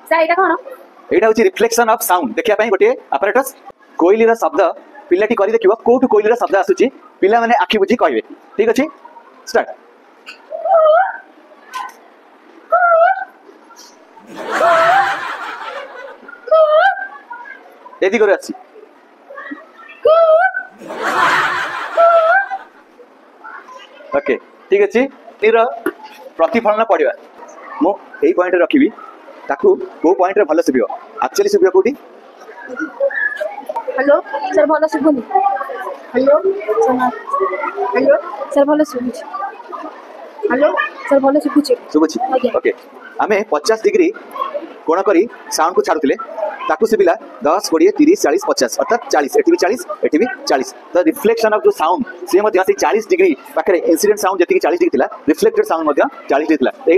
Sir ଏଇଟା କଣ? ଏଇଟା ହଉଛି ରିଫ୍ଲେକ୍ସନ ଅଫ ସାଉଣ୍ଡ ଦେଖିବା ପାଇଁ ଗୋଟିଏ ଆପରାଟସ୍। କୋଇଲିର ଶବ୍ଦ ପିଲାଟି କରି ଦେଖିବ କୋଉଠୁ କୋଇଲିର ଶବ୍ଦ ଆସୁଛି, ପିଲାମାନେ ଆଖି ବୁଝି କହିବେ। ଠିକ ଅଛି, ଷ୍ଟାର୍ଟ। ଏଦି କରି ଅଛି। ओके ठीक अच्छे प्रतिफलन पड़ा मुझे पॉइंट रखी ताकू को पॉइंट रे भल सुबियो एक्चुअली सुबियो कोठी। हेलो सर भल सुबुनी। हेलो हेलो सर भल सुबुची। हेलो सर भल सुबुची सुबुची ओके आमे 50 डिग्री कोण करी साउंड को छाड़ुले ताकू सुबिला 10 20 30 40 50 अर्थात 40 एटी भी 40 एटी भी 40 तो रिफ्लेक्शन ऑफ जो साउंड से 40 डिग्री पाखे इंसिडेंट साउंड जी 40 डिग्री रिफ्लेक्टेड साउंड 40 डिग्री।